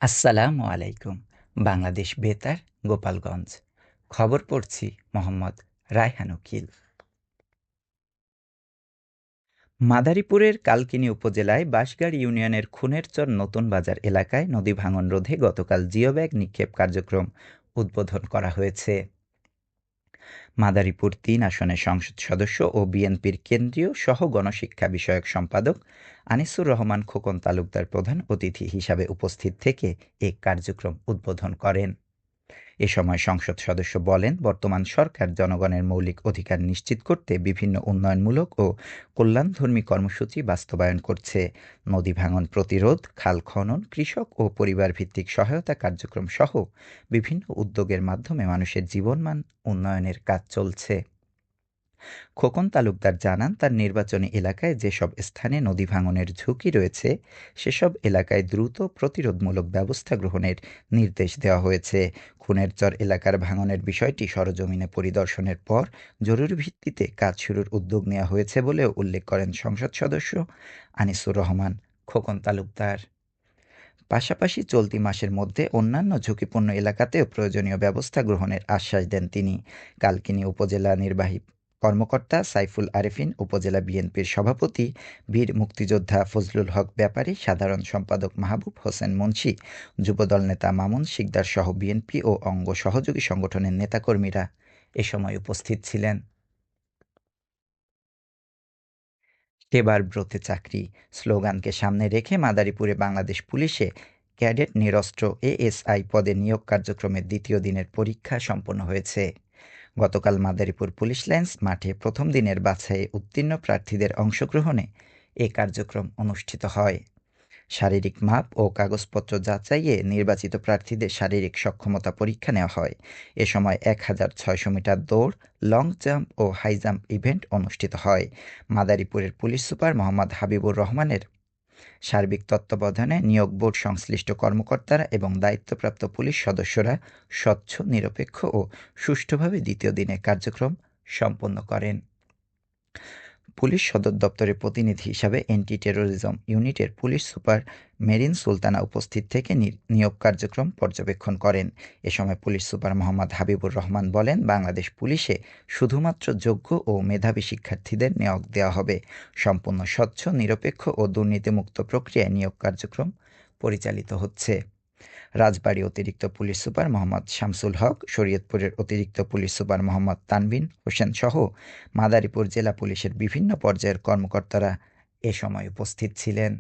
আসসালামু আলাইকুম। বাংলাদেশ বেতার, গোপালগঞ্জ। খবর পড়ছি মোহাম্মদ রায়হান উকিল। মাদারীপুরের কালকিনি উপজেলায় বাঁশগাড় ইউনিয়নের খুনেরচর নতুন বাজার এলাকায় নদী ভাঙন রোধে গতকাল জিওব্যাগ নিক্ষেপ কার্যক্রম উদ্বোধন করা হয়েছে। মাদারীপুর ৩ আসনের সংসদ সদস্য ও বিএনপির কেন্দ্রীয় সহ গণশিক্ষা বিষয়ক সম্পাদক আনিসুর রহমান খোকন তালুকদার প্রধান অতিথি হিসাবে উপস্থিত থেকে এ কার্যক্রম উদ্বোধন করেন। এ সময় সংসদ সদস্য বলেন, বর্তমান সরকার জনগণের মৌলিক অধিকার নিশ্চিত করতে বিভিন্ন উন্নয়নমূলক ও কল্যাণধর্মী কর্মসূচি বাস্তবায়ন করছে। নদী ভাঙন প্রতিরোধ, খাল খনন, কৃষক ও পরিবার ভিত্তিক সহায়তা কার্যক্রম সহ বিভিন্ন উদ্যোগের মাধ্যমে মানুষের জীবনমান উন্নয়নের কাজ চলছে। খোকন তালুকদার জানান, তার নির্বাচনী এলাকায় যেসব স্থানে নদী ভাঙনের ঝুঁকি রয়েছে সেসব এলাকায় দ্রুত প্রতিরোধমূলক ব্যবস্থা গ্রহণের নির্দেশ দেওয়া হয়েছে। খুনেরচর এলাকার ভাঙনের বিষয়টি সরজমিনে পরিদর্শনের পর জরুরি ভিত্তিতে কাজ শুরুর উদ্যোগ নেওয়া হয়েছে বলেও উল্লেখ করেন সংসদ সদস্য আনিসুর রহমান খোকন তালুকদার। পাশাপাশি চলতি মাসের মধ্যে অন্যান্য ঝুঁকিপূর্ণ এলাকাতেও প্রয়োজনীয় ব্যবস্থা গ্রহণের আশ্বাস দেন তিনি। কালকিনি উপজেলা নির্বাহী কর্মকর্তা সাইফুল আরেফিন, উপজেলা বিএনপির সভাপতি বীর মুক্তিযোদ্ধা ফজলুল হক ব্যাপারী, সাধারণ সম্পাদক মাহবুব হোসেন মুন্সী, যুবদল নেতা মামুন শিকদার সহ বিএনপি ও অঙ্গ সহযোগী সংগঠনের নেতাকর্মীরা এ সময় উপস্থিত ছিলেন। সেবার ব্রতে চাকরি স্লোগানকে সামনে রেখে মাদারীপুরে বাংলাদেশ পুলিশে ক্যাডেট নিরস্ত্র এএসআই পদে নিয়োগ কার্যক্রমের দ্বিতীয় দিনের পরীক্ষা সম্পন্ন হয়েছে। গতকাল মাদারীপুর পুলিশ লাইন্স মাঠে প্রথম দিনের বাছাইয়ে উত্তীর্ণ প্রার্থীদের অংশগ্রহণে এ কার্যক্রম অনুষ্ঠিত হয়। শারীরিক মাপ ও কাগজপত্র যাচাইয়ে নির্বাচিত প্রার্থীদের শারীরিক সক্ষমতা পরীক্ষা নেওয়া হয়। এ সময় ১,৬০০ মিটার দৌড়, লং জাম্প ও হাই জাম্প ইভেন্ট অনুষ্ঠিত হয়। মাদারীপুরের পুলিশ সুপার মোহাম্মদ হাবিবুর রহমানের সার্বিক তত্ত্বাবধানে নিয়োগ বোর্ড সংশ্লিষ্ট কর্মকর্তারা এবং দায়িত্বপ্রাপ্ত পুলিশ সদস্যরা স্বচ্ছ, নিরপেক্ষ ও সুষ্ঠুভাবে দ্বিতীয় দিনের কার্যক্রম সম্পন্ন করেন। পুলিশ সদর দপ্তরের প্রতিনিধি হিসাবে অ্যান্টি টেরোরিজম ইউনিটের পুলিশ সুপার মেরিন সুলতানা উপস্থিত থেকে নিয়োগ কার্যক্রম পর্যবেক্ষণ করেন। এ সময় পুলিশ সুপার মোহাম্মদ হাবিবুর রহমান বলেন, বাংলাদেশ পুলিশে শুধুমাত্র যোগ্য ও মেধাবী শিক্ষার্থীদের নিয়োগ দেওয়া হবে। সম্পূর্ণ স্বচ্ছ, নিরপেক্ষ ও দুর্নীতিমুক্ত প্রক্রিয়ায় নিয়োগ কার্যক্রম পরিচালিত হচ্ছে। রাজবাড়ী অতিরিক্ত পুলিশ সুপার মোহাম্মদ শামসুল হক, শরীয়তপুরের অতিরিক্ত পুলিশ সুপার মোহাম্মদ তানভীর হোসেন সহ মাদারীপুর জেলা পুলিশের বিভিন্ন পর্যায়ের কর্মকর্তারা এ সময় উপস্থিত ছিলেন।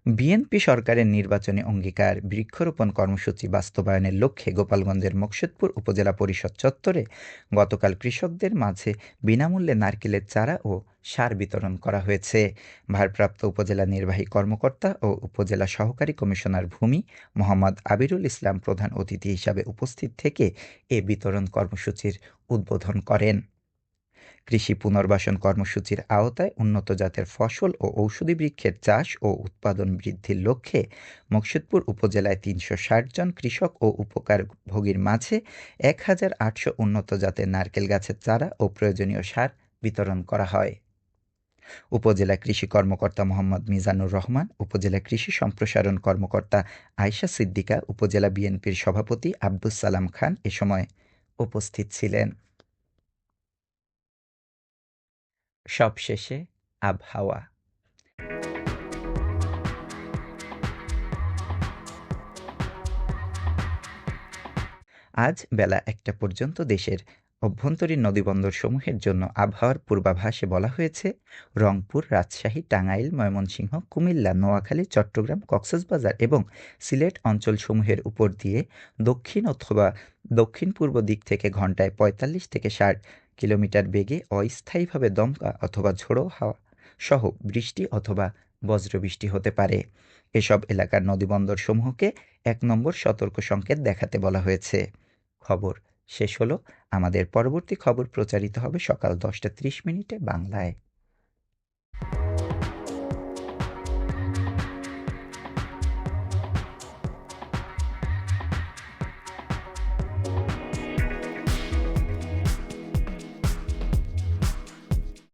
বিএনপি সরকারের নির্বাচনী অঙ্গীকার বৃক্ষরোপণ কর্মসূচি বাস্তবায়নের লক্ষ্যে গোপালগঞ্জের মোকশেদপুর উপজেলা পরিষদ চত্বরে গতকাল কৃষকদের মাঝে বিনামূল্যে নারকেলের চারা ও সার বিতরণ করা হয়েছে। ভারপ্রাপ্ত উপজেলা নির্বাহী কর্মকর্তা ও উপজেলা সহকারী কমিশনার ভূমি মোহাম্মদ আবিরুল ইসলাম প্রধান অতিথি হিসাবে উপস্থিত থেকে এ বিতরণ কর্মসূচির উদ্বোধন করেন। কৃষি পুনর্বাসন কর্মসূচির আওতায় উন্নত জাতের ফসল ও ঔষধি বৃক্ষের চাষ ও উৎপাদন বৃদ্ধির লক্ষ্যে মোকশেদপুর উপজেলায় ৩৬০ জন কৃষক ও উপকারভোগীর মাঝে ১,৮০০ উন্নত জাতের নারকেল গাছের চারা ও প্রয়োজনীয় সার বিতরণ করা হয়। উপজেলা কৃষি কর্মকর্তা মোহাম্মদ মিজানুর রহমান, উপজেলা কৃষি সম্প্রসারণ কর্মকর্তা আয়শা সিদ্দিকা, উপজেলা বিএনপির সভাপতি আব্দুস সালাম খান এ সময় উপস্থিত ছিলেন। সবশেষে আবহাওয়া। আজ বেলা ১টা পর্যন্ত দেশের অভ্যন্তরীণ নদীবন্দরসমূহের জন্য আবহাওয়ার পূর্বাভাসে বলা হয়েছে, রংপুর, রাজশাহী, টাঙ্গাইল, ময়মনসিংহ, কুমিল্লা, নোয়াখালী, চট্টগ্রাম, কক্সবাজার এবং সিলেট অঞ্চলসমূহের উপর দিয়ে দক্ষিণ অথবা দক্ষিণ-পূর্ব দিক থেকে ঘন্টায় ৪৫ থেকে ৬০ কিলোমিটার বেগে অস্থায়ীভাবে দমকা অথবা ঝোড়ো হাওয়া সহ বৃষ্টি অথবা বজ্রবৃষ্টি হতে পারে। এসব এলাকার নদীবন্দরসমূহকে ১ নম্বর সতর্ক সংকেত দেখাতে বলা হয়েছে। খবর শেষ হলো। আমাদের পরবর্তী খবর প্রচারিত হবে সকাল ১০টা ৩০ মিনিটে বাংলায়।